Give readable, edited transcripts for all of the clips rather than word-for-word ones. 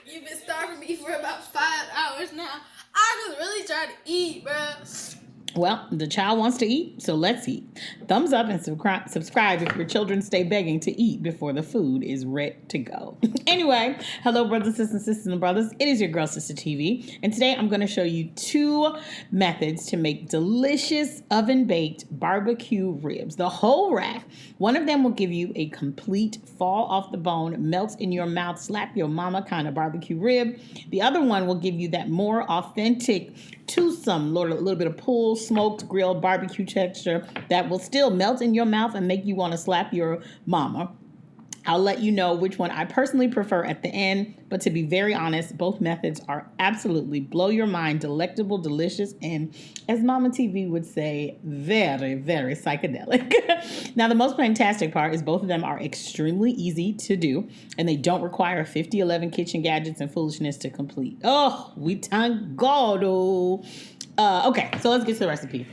You've been starving me for about 5 hours now. I just really trying to eat, bruh. Well, the child wants to eat, so let's eat. Thumbs up and subscribe if your children stay begging to eat before the food is ready to go. Anyway, hello, brothers, sisters, and brothers. It is your girl, SistaTV, and today I'm going to show you 2 methods to make delicious oven-baked barbecue ribs. The whole rack. One of them will give you a complete fall off the bone, melt in your mouth, slap your mama kind of barbecue rib. The other one will give you that more authentic, toothsome, a little bit of pulled, smoked, grilled barbecue texture that will still melt in your mouth and make you want to slap your mama. I'll let you know which one I personally prefer at the end, but to be very honest, both methods are absolutely blow your mind, delectable, delicious, and as Mama TV would say, very, very psychedelic. Now, the most fantastic part is both of them are extremely easy to do, and they don't require 5011 kitchen gadgets and foolishness to complete. Oh, we thank God. Okay, so let's get to the recipe.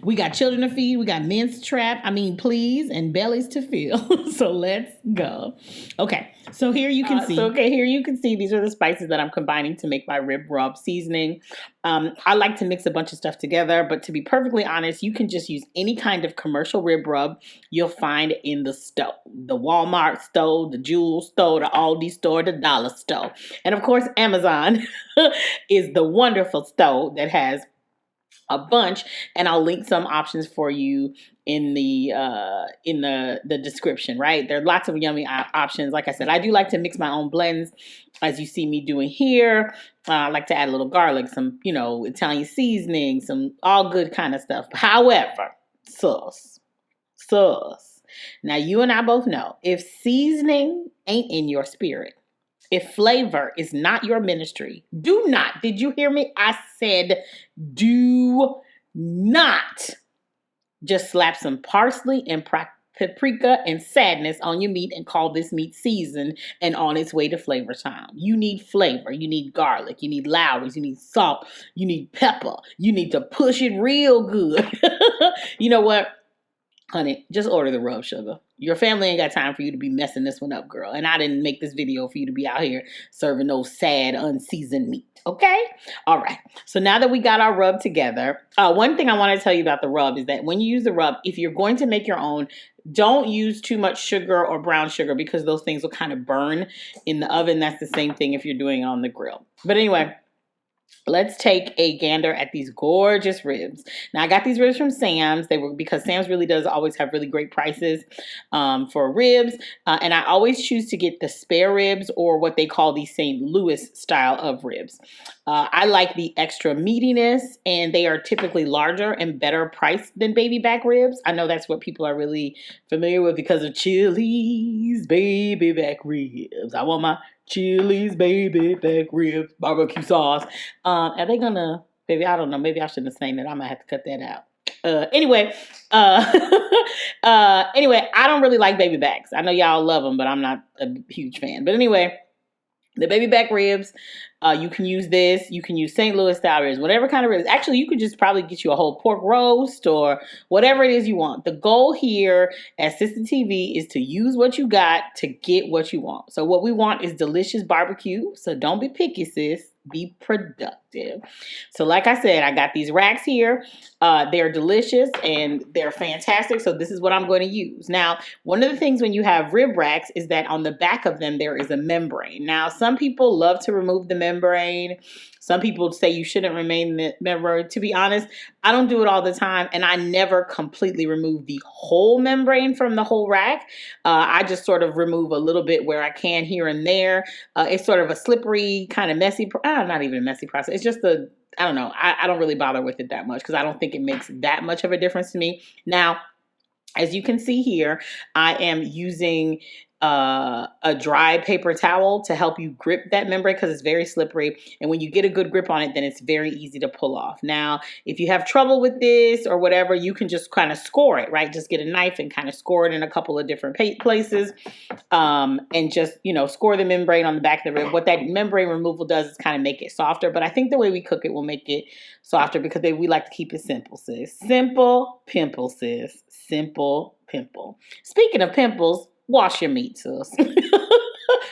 We got children to feed, we got men to trap, please, and bellies to fill. So let's go. Okay, so here you can see these are the spices that I'm combining to make my rib rub seasoning. I like to mix a bunch of stuff together, but to be perfectly honest, you can just use any kind of commercial rib rub you'll find in the store. The Walmart store, the Jewel store, the Aldi store, the dollar store. And of course, Amazon is the wonderful store that has a bunch, and I'll link some options for you in the description. Right, there are lots of yummy options. Like I said, I do like to mix my own blends, as you see me doing here. I like to add a little garlic, some Italian seasoning, some all good kind of stuff. However, sauce. Now you and I both know if seasoning ain't in your spirit, if flavor is not your ministry, do not, did you hear me? I said, do not just slap some parsley and paprika and sadness on your meat and call this meat seasoned and on its way to flavor time. You need flavor. You need garlic. You need Lowry's. You need salt. You need pepper. You need to push it real good. You know what? Honey, just order the rub, sugar. Your family ain't got time for you to be messing this one up, girl. And I didn't make this video for you to be out here serving those sad, unseasoned meat. Okay? All right. So now that we got our rub together, one thing I want to tell you about the rub is that when you use the rub, if you're going to make your own, don't use too much sugar or brown sugar because those things will kind of burn in the oven. That's the same thing if you're doing it on the grill. But anyway, let's take a gander at these gorgeous ribs. Now, I got these ribs from Sam's. Because Sam's really does always have really great prices for ribs. And I always choose to get the spare ribs or what they call the St. Louis style of ribs. I like the extra meatiness, and they are typically larger and better priced than baby back ribs. I know that's what people are really familiar with because of Chili's baby back ribs. I want my Chili's baby back ribs, barbecue sauce. Are they gonna, baby? I don't know. Maybe I shouldn't have said that. I might have to cut that out. Anyway, I don't really like baby backs. I know y'all love them, but I'm not a huge fan. But anyway, the baby back ribs, you can use this. You can use St. Louis style ribs, whatever kind of ribs. Actually, you could just probably get you a whole pork roast or whatever it is you want. The goal here at SistaTV is to use what you got to get what you want. So what we want is delicious barbecue. So don't be picky, sis. Be productive. So like I said, I got these racks here. They're delicious and they're fantastic. So this is what I'm going to use. Now, one of the things when you have rib racks is that on the back of them, there is a membrane. Now, some people love to remove the membrane. Some people say you shouldn't remain the membrane. To be honest, I don't do it all the time, and I never completely remove the whole membrane from the whole rack. I just sort of remove a little bit where I can here and there. It's sort of a slippery, kind of messy, not even a messy process. It's just I don't know. I don't really bother with it that much because I don't think it makes that much of a difference to me. Now, as you can see here, I am using a dry paper towel to help you grip that membrane because it's very slippery. And when you get a good grip on it, then it's very easy to pull off. Now, if you have trouble with this or whatever, you can just kind of score it, right? Just get a knife and kind of score it in a couple of different places and just, score the membrane on the back of the rib. What that membrane removal does is kind of make it softer. But I think the way we cook it will make it softer because we like to keep it simple, sis. Simple pimple, sis. Simple pimple. Speaking of pimples, wash your meat, sis.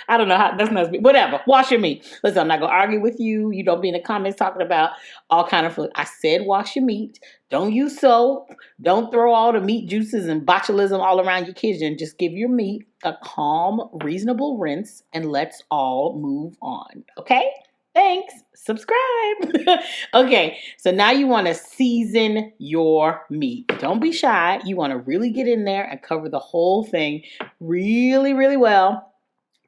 I don't know how, that's not, whatever. Wash your meat. Listen, I'm not going to argue with you. You don't be in the comments talking about all kind of food. I said wash your meat. Don't use soap. Don't throw all the meat juices and botulism all around your kitchen. Just give your meat a calm, reasonable rinse, and let's all move on. Okay? Thanks. Subscribe. Okay, so now you want to season your meat. Don't be shy. You want to really get in there and cover the whole thing really, really well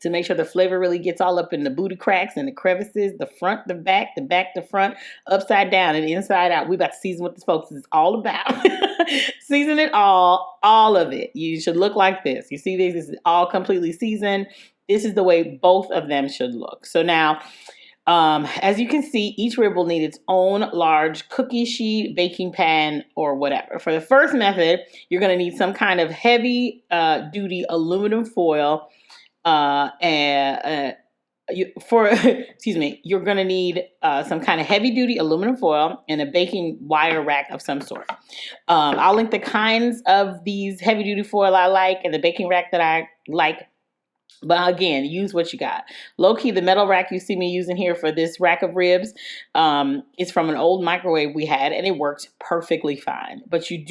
to make sure the flavor really gets all up in the booty cracks and the crevices, the front, the back, the front, upside down and inside out. We about to season what this folks is all about. Season it all of it. You should look like this. You see this is all completely seasoned. This is the way both of them should look. So now, as you can see, each rib will need its own large cookie sheet, baking pan, or whatever. For the first method, you're going to need some kind of heavy duty aluminum foil. You're going to need some kind of heavy duty aluminum foil and a baking wire rack of some sort. I'll link the kinds of these heavy duty foil I like and the baking rack that I like. But again, use what you got. Low key, the metal rack you see me using here for this rack of ribs is from an old microwave we had, and it works perfectly fine. But if you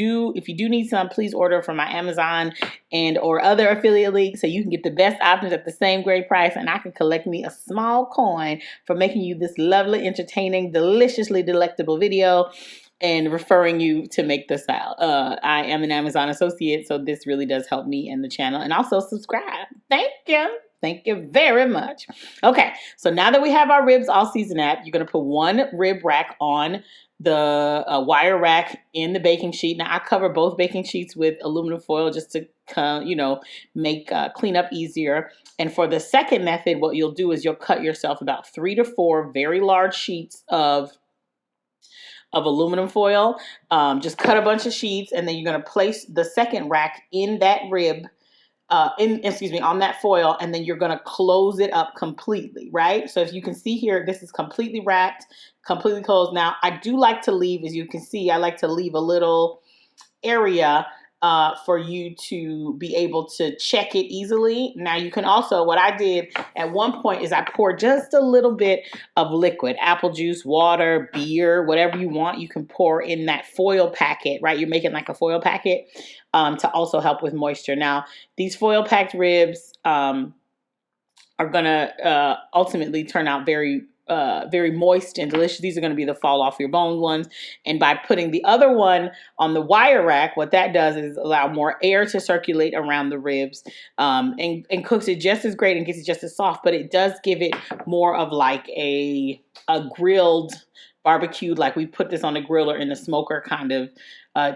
do need some, please order from my Amazon and or other affiliate links so you can get the best options at the same great price, and I can collect me a small coin for making you this lovely, entertaining, deliciously delectable video and referring you to make the style. I am an Amazon associate, so this really does help me and the channel. And also subscribe. Thank you. Thank you very much. Okay, so now that we have our ribs all seasoned up, you're going to put one rib rack on the wire rack in the baking sheet. Now, I cover both baking sheets with aluminum foil just to, make cleanup easier. And for the second method, what you'll do is you'll cut yourself about 3 to 4 very large sheets of aluminum foil. Just cut a bunch of sheets, and then you're going to place the second rack in that rib, on that foil, and then you're going to close it up completely, right? So if you can see here, this is completely wrapped, completely closed. Now, I do like to leave, as you can see, I like to leave a little area for you to be able to check it easily. Now you can also, what I did at one point is I poured just a little bit of liquid, apple juice, water, beer, whatever you want, you can pour in that foil packet, right? You're making like a foil packet to also help with moisture. Now, these foil packed ribs are gonna ultimately turn out very moist and delicious. These are going to be the fall off your bone ones. And by putting the other one on the wire rack, what that does is allow more air to circulate around the ribs and cooks it just as great and gets it just as soft, but it does give it more of like a grilled barbecued, like we put this on the grill or in the smoker kind of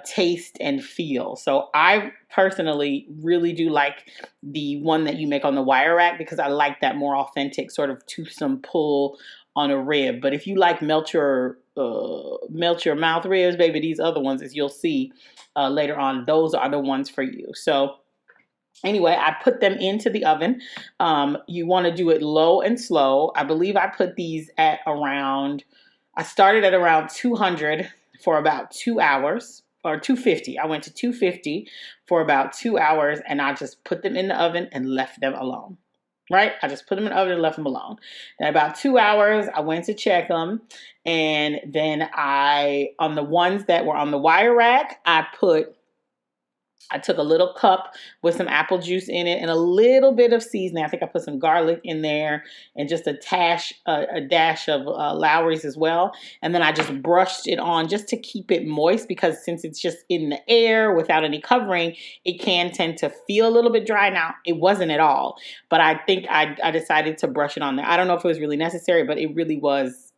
taste and feel. So I personally really do like the one that you make on the wire rack because I like that more authentic sort of toothsome pull on a rib. But if you like melt your mouth ribs, baby, these other ones, as you'll see later on, those are the ones for you. So anyway, I put them into the oven. You want to do it low and slow. I believe I put these at around, I started at around 200 for about 2 hours, or 250. I went to 250 for about 2 hours, and I just put them in the oven and left them alone. Right? I just put them in the oven and left them alone. Then about 2 hours, I went to check them. And then on the ones that were on the wire rack, I took a little cup with some apple juice in it and a little bit of seasoning. I think I put some garlic in there and just a dash of Lowry's as well. And then I just brushed it on just to keep it moist because since it's just in the air without any covering, it can tend to feel a little bit dry. Now, it wasn't at all, but I think I decided to brush it on there. I don't know if it was really necessary, but it really was.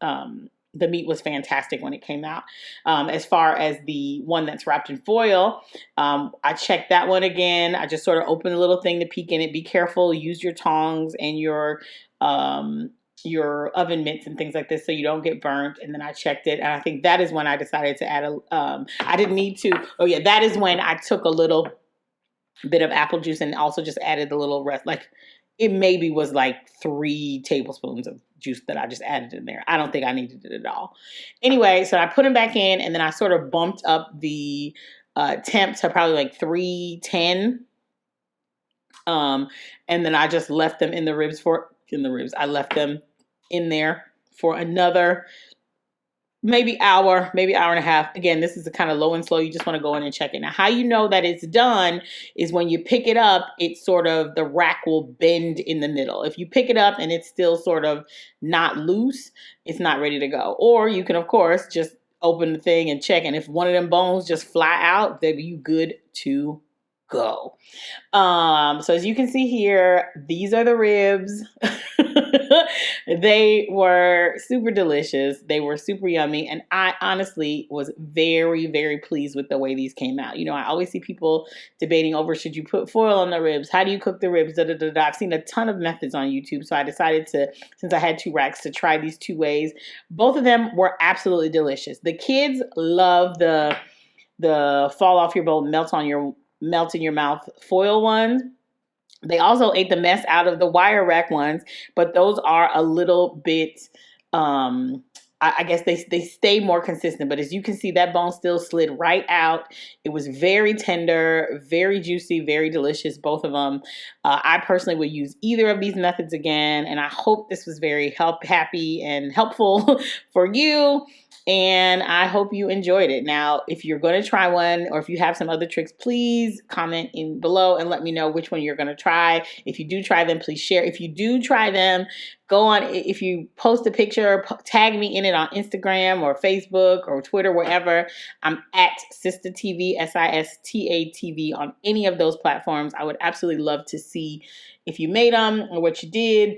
The meat was fantastic when it came out. As far as the one that's wrapped in foil, I checked that one again. I just sort of opened a little thing to peek in it. Be careful. Use your tongs and your oven mitts and things like this so you don't get burnt. And then I checked it. And I think that is when I decided to add I didn't need to. Oh yeah, that is when I took a little bit of apple juice and also just added a little rest. Like it maybe was like 3 tablespoons of juice that I just added in there. I don't think I needed it at all. Anyway, so I put them back in and then I sort of bumped up the temp to probably like 310 And then I just left them in the ribs. I left them in there for another maybe hour and a half. Again, this is a kind of low and slow. You just want to go in and check it. Now, how you know that it's done is when you pick it up, it's sort of, the rack will bend in the middle. If you pick it up and it's still sort of not loose, it's not ready to go. Or you can, of course, just open the thing and check. And if one of them bones just fly out, then you good to go. So as you can see here, these are the ribs. They were super delicious. They were super yummy. And I honestly was very, very pleased with the way these came out. You know, I always see people debating over, should you put foil on the ribs? How do you cook the ribs? Da, da, da, da. I've seen a ton of methods on YouTube. So I decided to, since I had 2 racks, to try these 2 ways. Both of them were absolutely delicious. The kids love the fall off your bowl, melt in your mouth foil ones. They also ate the mess out of the wire rack ones, but those are a little bit, I guess they stay more consistent. But as you can see, that bone still slid right out. It was very tender, very juicy, very delicious, both of them. I personally would use either of these methods again, and I hope this was very happy and helpful for you. And I hope you enjoyed it. Now, if you're going to try one, or if you have some other tricks, please comment in below and let me know which one you're going to try. If you do try them, please share. If you do try them, go on. If you post a picture, tag me in it on Instagram or Facebook or Twitter, wherever. I'm at SistaTV, SistaTV on any of those platforms. I would absolutely love to see if you made them or what you did.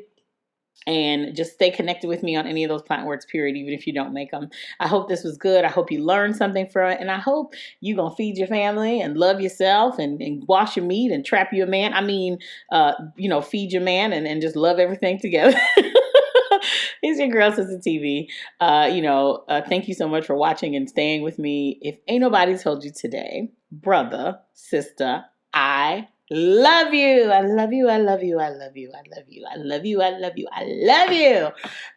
And just stay connected with me on any of those platforms, period, even if you don't make them. I hope this was good. I hope you learned something from it. And I hope you're going to feed your family and love yourself and wash your meat and trap you a man. I mean, feed your man and just love everything together. It's your girl, SistaTV. Thank you so much for watching and staying with me. If ain't nobody told you today, brother, sister, I love you. I love you. I love you. I love you. I love you. I love you. I love you. I love you.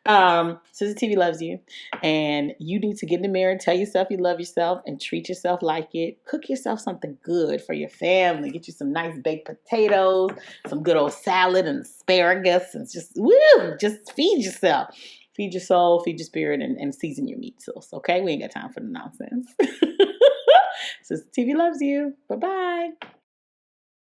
SistaTV loves you. And you need to get in the mirror, tell yourself you love yourself, and treat yourself like it. Cook yourself something good for your family. Get you some nice baked potatoes, some good old salad and asparagus, and just feed yourself. Feed your soul, feed your spirit, and season your meat sauce. Okay? We ain't got time for the nonsense. SistaTV loves you. Bye-bye.